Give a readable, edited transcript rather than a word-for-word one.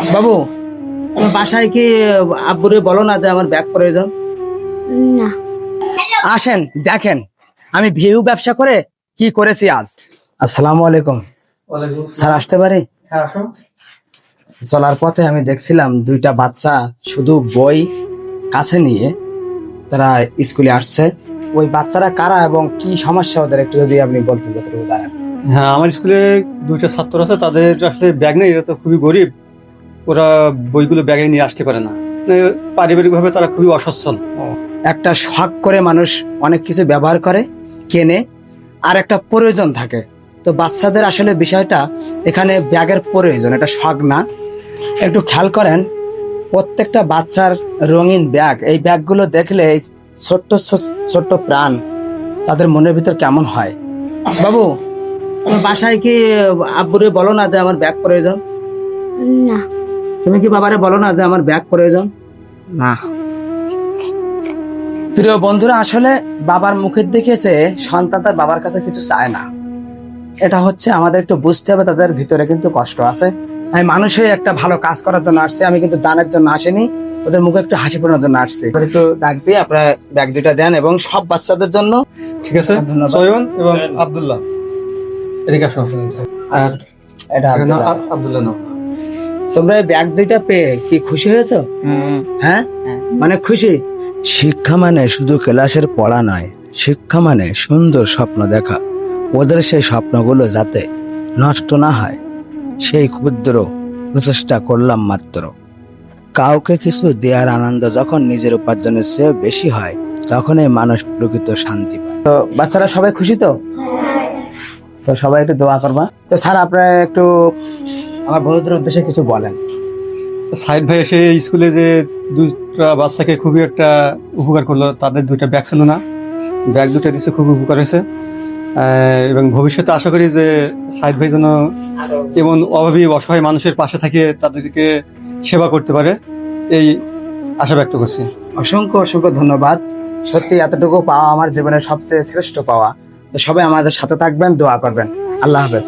বাবু, তোমার বাসায় কি আব্বুরে বলো না যে আমার ব্যাগ প্রয়োজন? না। আসেন দেখেন আমি ভিউ ব্যবসা করে কি করেছি আজ। আসসালামু আলাইকুম স্যার, আসতে পারি? হ্যাঁ, আসো। চলার পথে আমি দেখছিলাম দুইটা বাচ্চা শুধু বই কাছে নিয়ে তারা স্কুলে আসছে। ওই বাচ্চারা কারা এবং কি সমস্যা ওদের একটু যদি আপনি বলতে যতটুকু জানেন। হ্যাঁ, আমার স্কুলে দুইটা ছাত্র আছে, তাদের আসলে ব্যাগ নেই, এরা তো খুবই গরিব। ওরা বইগুলো ব্যাগে নিয়ে আসতে পারে না, পারিবারিকভাবে তারা খুবই অসচ্ছল। একটা শখ করে মানুষ অনেক কিছু ব্যবহার করে, কেনে, আর একটা প্রয়োজন থাকে। তো বাচ্চাদের আসলে বিষয়টা এখানে ব্যাগের প্রয়োজন, এটা শখ না। একটু খেয়াল করেন প্রত্যেকটা বাচ্চার রঙিন ব্যাগ, এই ব্যাগগুলো দেখলে এই ছোট্ট ছোট্ট প্রাণ তাদের মনের ভিতর কেমন হয়। বাবু, তোমার বাসায় কি আব্বুরে বলো না যে আমার ব্যাগ প্রয়োজন? না। তুমি কি বাবারে বলো না যে আমার ব্যাগ প্রয়োজন? না। প্রিয় বন্ধুরা, আসলে বাবার মুখের দেখেছে সন্তান তার বাবার কাছে কিছু চায় না। এটা হচ্ছে আমাদের একটু বুঝতে হবে, তাদের ভিতরে কিন্তু কষ্ট আছে। আমি মানুষ হয়ে একটা ভালো কাজ করার জন্য আসছি, আমি কিন্তু দানের জন্য আসিনি, ওদের মুখে একটু হাসি ফোটানোর জন্য আসছি। একটু ডাক দিয়ে আপনারা ব্যাগ দুটা দেন এবং সব বাচ্চাদের জন্য। ঠিক আছে, ধন্যবাদ। সয়ন এবং আব্দুল্লাহ, এদিকে আসো। আর এটা আপনারা। আব্দুল্লাহ নাও। তোমরা এই ব্যাগ দুইটা পেয়ে কি খুশি হয়েছো? হ্যাঁ, মানে খুশি। শিক্ষা মানে শুধু ক্লাসের পড়া নয়, শিক্ষা মানে সুন্দর স্বপ্ন দেখা। ওদের সেই স্বপ্নগুলো যাতে নষ্ট না হয় সেই ক্ষুদ্র প্রচেষ্টা করলাম মাত্র। কাউকে কিছু দেওয়ার আনন্দ যখন নিজের উপার্জনের চেয়ে বেশি হয়, তখন এই মানুষ প্রকৃত শান্তি পায়। তো বাচ্চারা সবাই খুশি তো? তো সবাই একটু দোয়া করবা। তো স্যার, আপনারা একটু আমার বন্ধুদের উদ্দেশ্যে কিছু বলেন। সাইদ ভাই এসে স্কুলে যে দুইটা বাচ্চাকে খুবই একটা উপকার করলো, তাদের দুইটা ব্যাগ ছিল না, ব্যাগ দুটো দিচ্ছে, খুব উপকার হয়েছে। এবং ভবিষ্যতে আশা করি যে সাইদ ভাই যেন এমন অভাবী অসহায় মানুষের পাশে থাকে, তাদেরকে সেবা করতে পারে, এই আশা ব্যক্ত করছি। অসংখ্য অসংখ্য ধন্যবাদ। সত্যি এতটুকু পাওয়া আমার জীবনের সবচেয়ে শ্রেষ্ঠ পাওয়া। তো সবাই আমাদের সাথে থাকবেন, দোয়া করবেন। আল্লাহ হাফেজ।